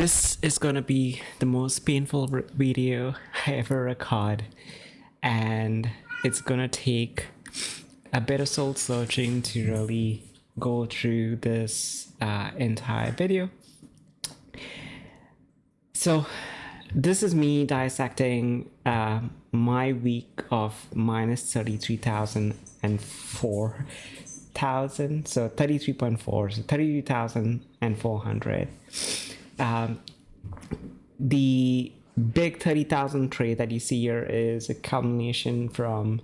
This is gonna be the most painful video I ever record, and it's gonna take a bit of soul searching to really go through this entire video. So this is me dissecting my week of minus 33,004,000, so 33.4, so 32,400. The big 30,000 trade that you see here is a combination from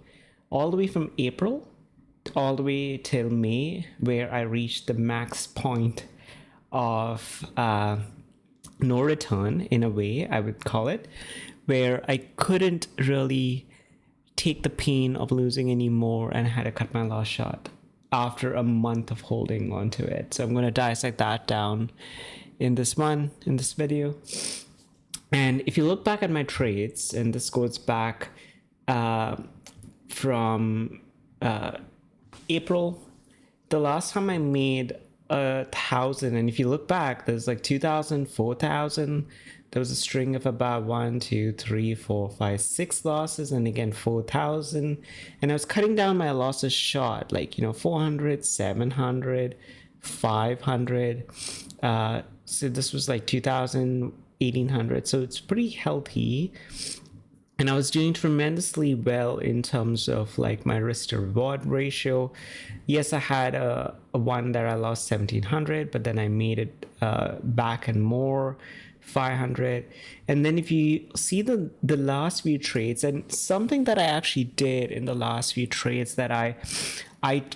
all the way from April all the way till May, where I reached the max point of no return, in a way I would call it, where I couldn't really take the pain of losing anymore and had to cut my loss shot after a month of holding onto it. So I'm going to dissect that down in this video. And if you look back at my trades, and this goes back from April, the last time I made 1,000, and if you look back, there's like 2,000, 4,000. There was a string of about 1, 2, 3, 4, 5, 6 losses, and again 4,000. And I was cutting down my losses short, like 400, 700, 500. So this was like 2,000, 1,800. So it's pretty healthy. And I was doing tremendously well in terms of like my risk to reward ratio. Yes, I had a one that I lost 1,700, but then I made it back and more, 500. And then if you see the last few trades, and something that I actually did in the last few trades, that I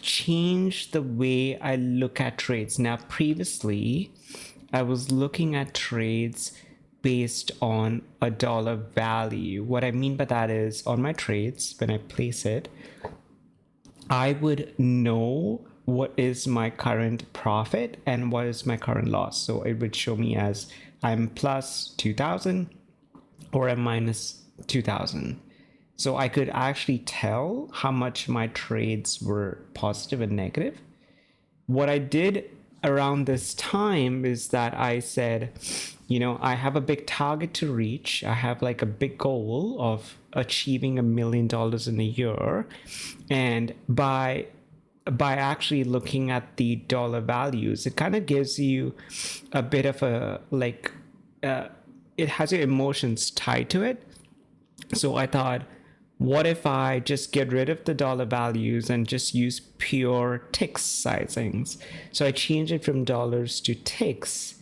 changed the way I look at trades. Now, previously, I was looking at trades based on a dollar value. What I mean by that is, on my trades, when I place it, I would know what is my current profit and what is my current loss. So it would show me as I'm plus 2,000 or I'm minus 2,000. So I could actually tell how much my trades were positive and negative. What I did around this time is that I said, I have a big target to reach. I have like a big goal of achieving $1 million in a year. And by actually looking at the dollar values, it kind of gives you a bit of a, it has your emotions tied to it. So I thought, what if I just get rid of the dollar values and just use pure ticks sizings? So I changed it from dollars to ticks.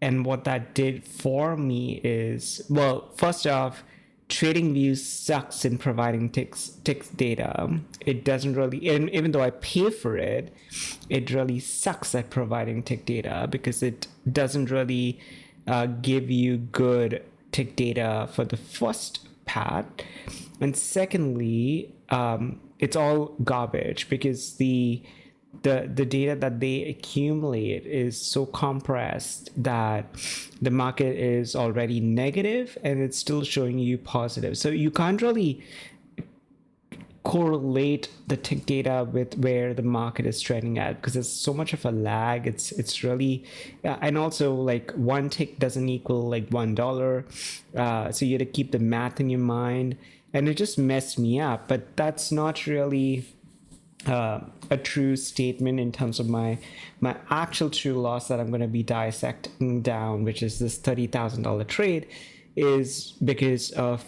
And what that did for me is, well, first off, TradingView sucks in providing ticks data. It doesn't really, and even though I pay for it, it really sucks at providing tick data because it doesn't really give you good tick data for the first part. And secondly, it's all garbage because the data that they accumulate is so compressed that the market is already negative and it's still showing you positive. So you can't really correlate the tick data with where the market is trending at because there's so much of a lag. It's really, and also like one tick doesn't equal like $1. So you have to keep the math in your mind, and it just messed me up. But that's not really a true statement in terms of my actual true loss that I'm going to be dissecting down, which is this $30,000 trade, is because of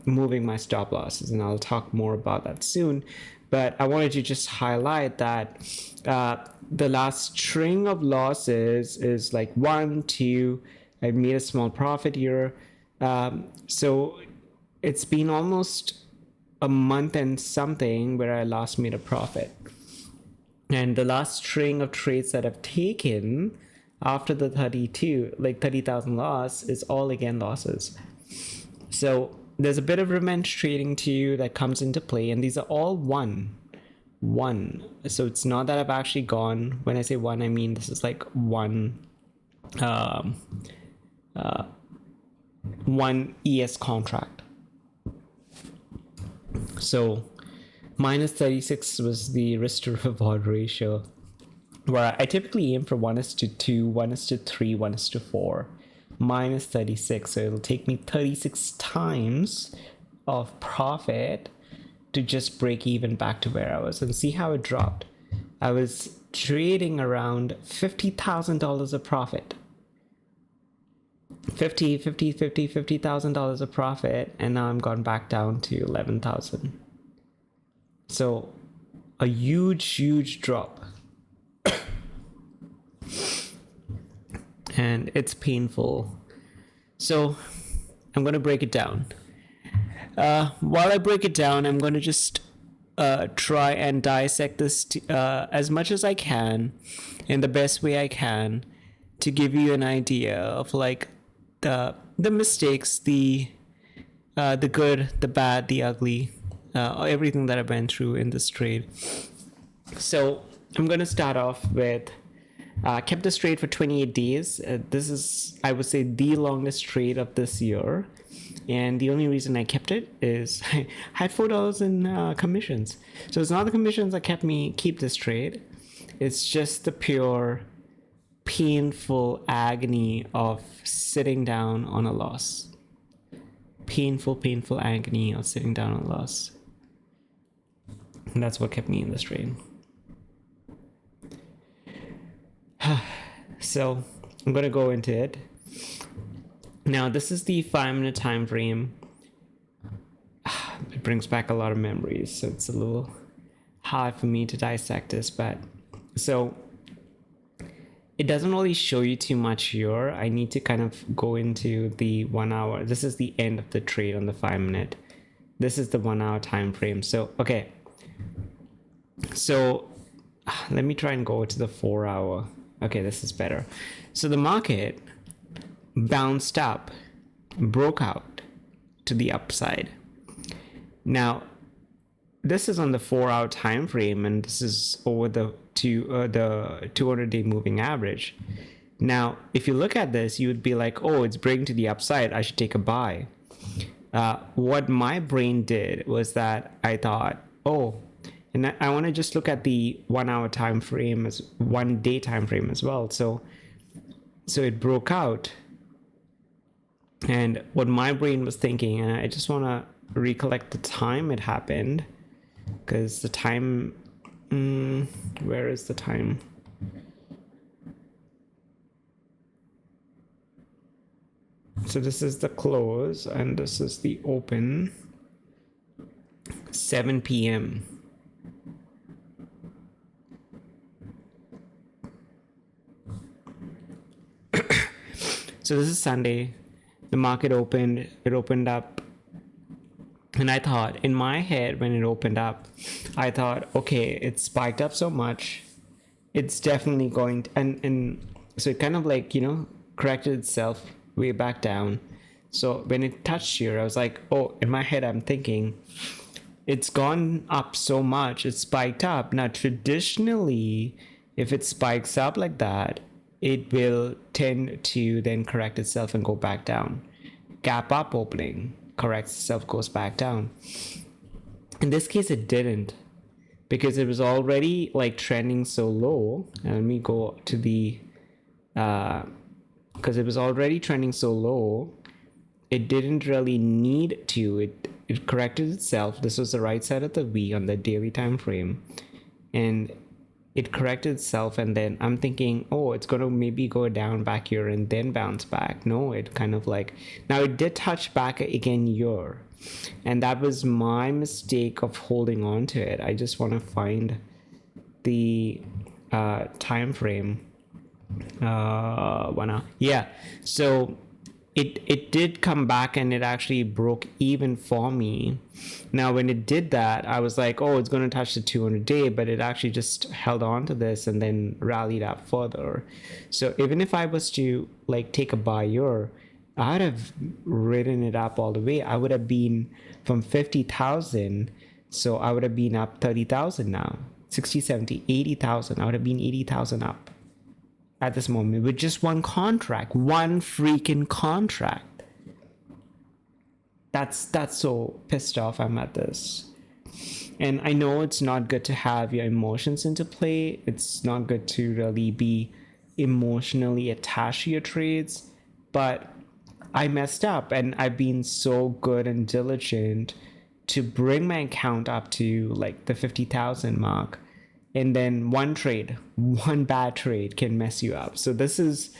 moving my stop losses, and I'll talk more about that soon. But I wanted to just highlight that the last string of losses is like 1, 2. I made a small profit here, so it's been almost a month and something where I last made a profit. And the last string of trades that I've taken after the 30,000 loss is all again losses. So there's a bit of revenge trading too that comes into play, and these are all one. So it's not that I've actually gone. When I say one, I mean this is like one ES contract. So minus 36 was the risk to reward ratio, where I typically aim for 1:2, 1:3, 1:4. minus 36. So it'll take me 36 times of profit to just break even back to where I was. And see how it dropped. I was trading around $50,000 of profit. $50,000 of profit, and now I'm gone back down to 11,000. So a huge drop. And it's painful. So I'm going to break it down. While I break it down, I'm going to just try and dissect this as much as I can in the best way I can to give you an idea of like the mistakes, the good, the bad, the ugly, everything that I went through in this trade. So I'm going to start off with kept this trade for 28 days. This is, I would say, the longest trade of this year. And the only reason I kept it is I had $4 in commissions. So it's not the commissions that keep this trade. It's just the pure painful agony of sitting down on a loss. Painful agony of sitting down on a loss. And that's what kept me in this trade. So I'm going to go into it. Now, this is the 5-minute time frame. It brings back a lot of memories, so it's a little hard for me to dissect this, but so it doesn't really show you too much here. I need to kind of go into the 1 hour. This is the end of the trade on the 5-minute. This is the 1 hour time frame. So, okay. So let me try and go to the 4 hour. Okay, this is better. So the market bounced up, broke out to the upside. Now, this is on the 4 hour time frame, and this is over the 200-day moving average. Now, if you look at this, you would be like, oh, it's breaking to the upside, I should take a buy. What my brain did was that I thought, oh, and I want to just look at the 1 hour time frame as 1 day time frame as well. So it broke out. And what my brain was thinking, and I just want to recollect the time it happened, because the time, where is the time? So this is the close, and this is the open, 7 p.m. So this is Sunday. The market opened, it opened up, and I thought, in my head, when it opened up, I thought, okay, it spiked up so much, it's definitely going to, and so it kind of like, corrected itself way back down. So when it touched here, I was like, oh, in my head, I'm thinking, it's gone up so much, it spiked up. Now, traditionally, if it spikes up like that, it will tend to then correct itself and go back down. Gap up opening, corrects itself, goes back down. In this case, it didn't, because it was already like trending so low. And let me go to the, because it was already trending so low, it didn't really need to. It corrected itself. This was the right side of the V on the daily time frame, and it corrected itself. And then I'm thinking, oh, it's going to maybe go down back here and then bounce back. No, it kind of like, now it did touch back again here, and that was my mistake of holding on to it. I just want to find the time frame. 1 hour. Yeah, so it did come back, and it actually broke even for me. Now, when it did that, I was like, oh, it's going to touch the 200-day, but it actually just held on to this and then rallied up further. So even if I was to like take a buy here, I would have ridden it up all the way. I would have been from 50,000, so I would have been up 30,000 now. 60, 70, 80,000. I would have been 80,000 up at this moment with just one contract, one freaking contract. That's so pissed off I'm at this. And I know it's not good to have your emotions into play. It's not good to really be emotionally attached to your trades. but I messed up, and I've been so good and diligent to bring my account up to like the 50,000 mark. And then one bad trade can mess you up. So this is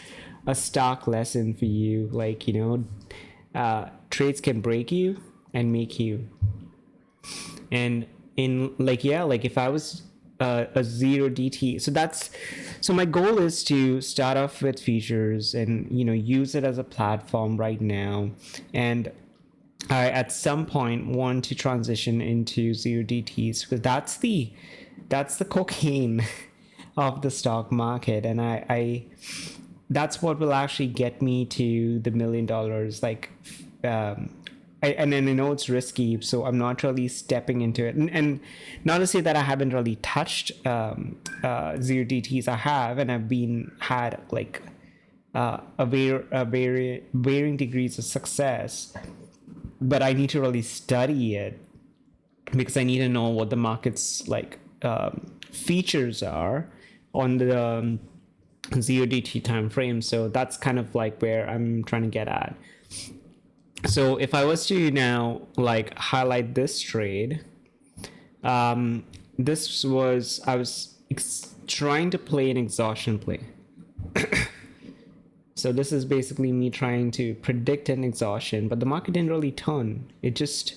a stark lesson for you. Like, trades can break you and make you. And in like, yeah, like if I was a zero DT, so my goal is to start off with features and, use it as a platform right now. And I at some point want to transition into zero DTs, because that's the cocaine of the stock market. And I that's what will actually get me to the $1 million. Like, and then I know it's risky, so I'm not really stepping into it. And not to say that I haven't really touched zero DTs. I have, and I've had like varying degrees of success. But I need to really study it, because I need to know what the market's like features are on the zero DT time frame. So that's kind of like where I'm trying to get at. So if I was to now like highlight this trade, I was trying to play an exhaustion play. So this is basically me trying to predict an exhaustion, but the market didn't really turn. It just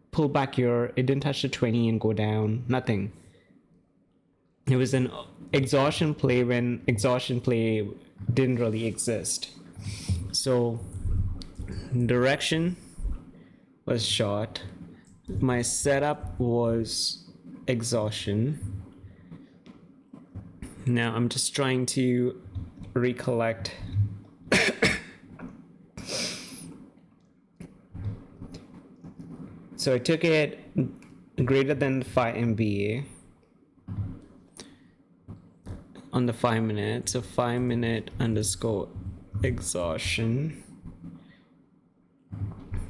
pulled back it didn't touch the 20 and go down, nothing. It was an exhaustion play when exhaustion play didn't really exist. So direction was short. My setup was exhaustion. Now I'm just trying to recollect. So I took it greater than 5 MBA on the 5 minute. So 5 minute underscore exhaustion.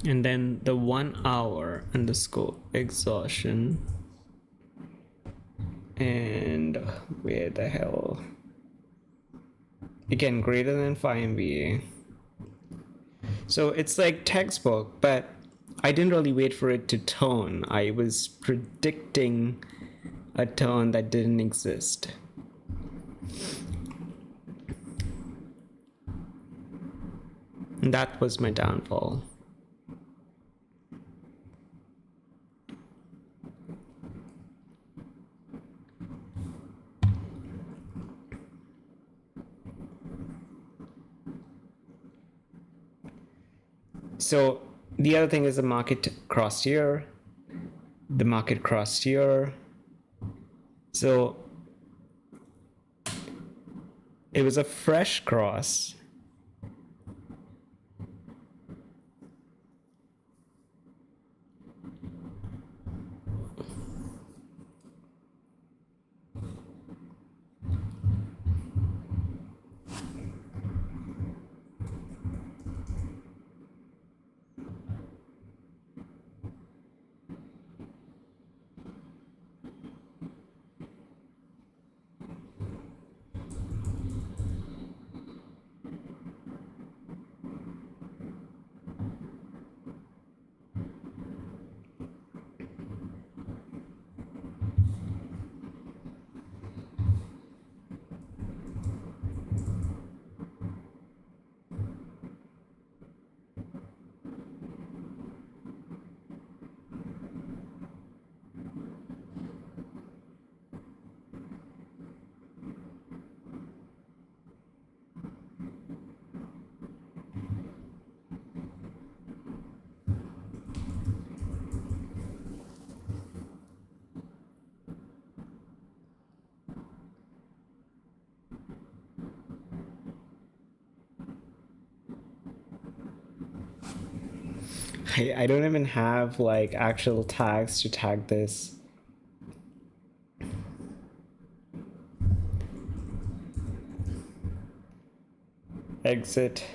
And then the 1 hour underscore exhaustion. And where the hell? Again, greater than 5 MBA. So it's like textbook, but I didn't really wait for it to turn. I was predicting a turn that didn't exist. And that was my downfall. So the other thing is the market crossed here. The market crossed here. So it was a fresh cross. I don't even have like actual tags to tag this. Exit.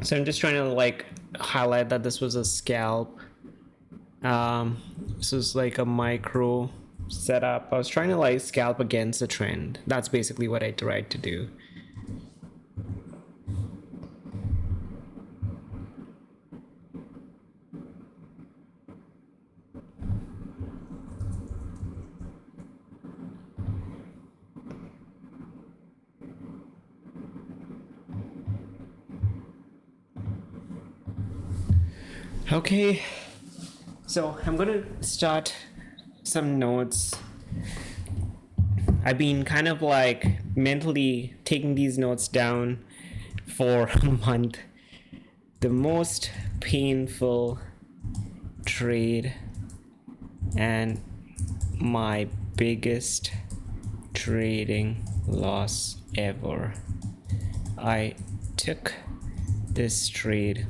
So I'm just trying to like highlight that this was a scalp. This was like a micro setup. I was trying to like scalp against the trend. That's basically what I tried to do. Okay, so I'm gonna start some notes. I've been kind of like mentally taking these notes down for a month. The most painful trade and my biggest trading loss ever. I took this trade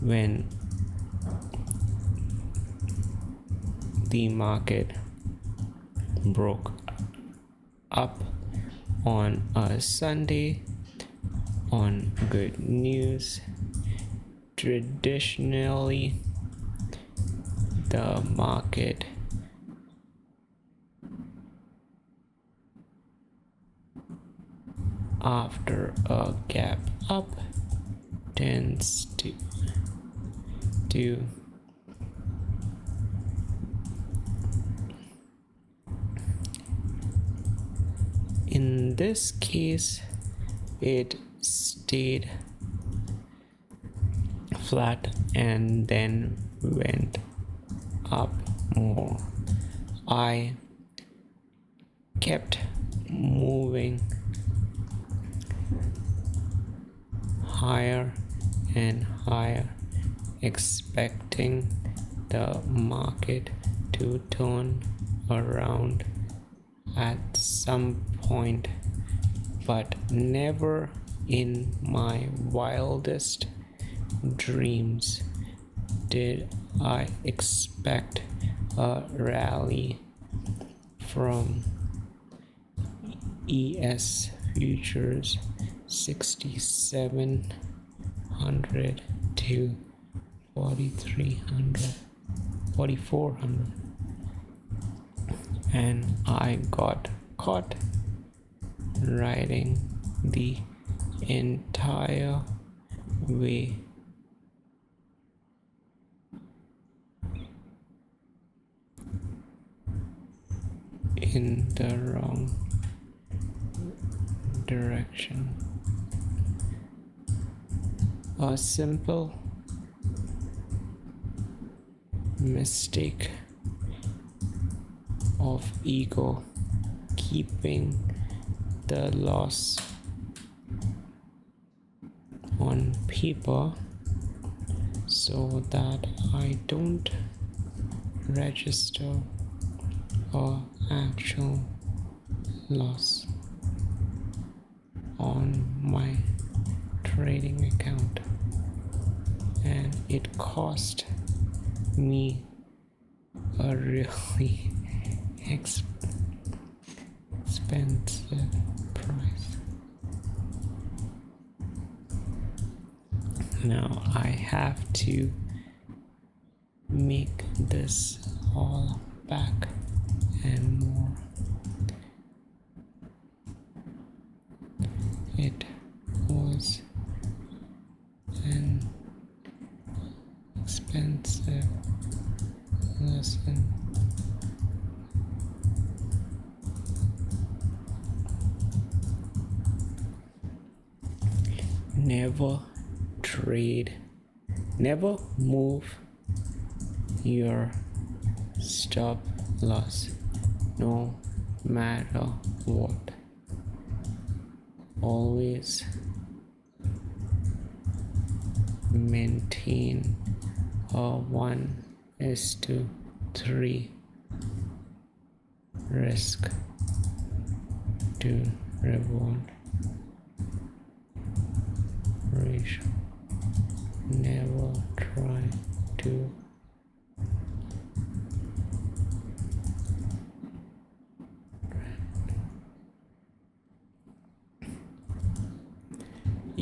when the market broke up on a Sunday on good news. Traditionally, the market after a gap up tends to in this case it stayed flat and then went up more. I kept moving higher and higher, expecting the market to turn around at some point, but never in my wildest dreams did I expect a rally from ES futures 6,700 to 4,300, 4,400, and I got caught riding the entire way. In the wrong direction. A simple mistake of ego keeping the loss on paper so that I don't register a actual loss on my trading account, and it cost me a really expensive price. Now I have to make this all back and more. It was an expensive lesson. Never trade, never move your stop loss, no matter what. Always maintain a 1:3 risk to reward ratio. Never try to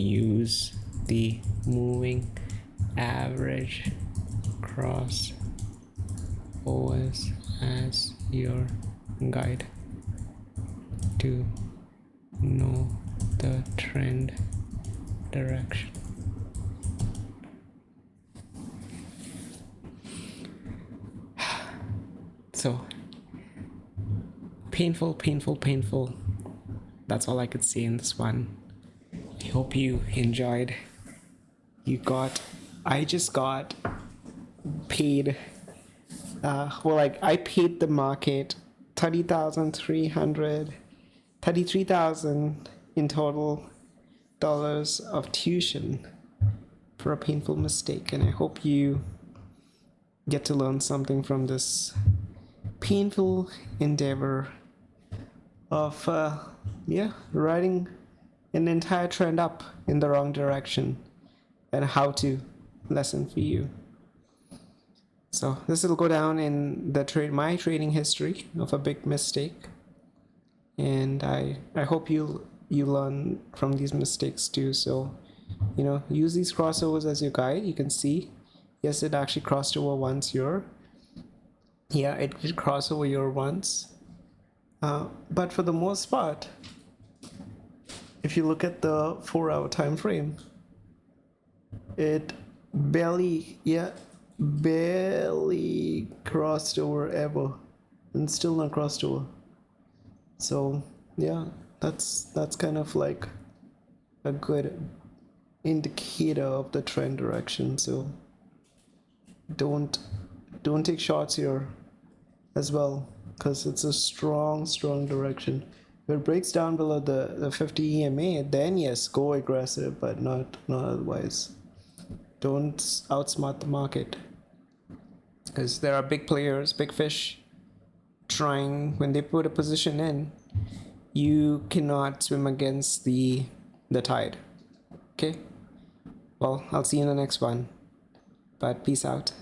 use the moving average cross overs as your guide to know the trend direction. So painful. That's all I could say in this one. I hope you enjoyed. I just got paid. I paid the market 33,000 in total dollars of tuition for a painful mistake, and I hope you get to learn something from this painful endeavor of riding an entire trend up in the wrong direction, and how to lesson for you. So this will go down in my trading history of a big mistake, and I hope you learn from these mistakes too. So use these crossovers as your guide. You can see, yes, it actually crossed over once here. Yeah, it did cross over here once, but for the most part, if you look at the 4-hour time frame, it barely crossed over ever, and still not crossed over. So yeah, that's kind of like a good indicator of the trend direction. So don't take shots here as well, because it's a strong direction. If it breaks down below the 50 EMA, then yes, go aggressive, but not otherwise. Don't outsmart the market, because there are big players, big fish trying. When they put a position in, you cannot swim against the tide. Okay, well, I'll see you in the next one, but peace out.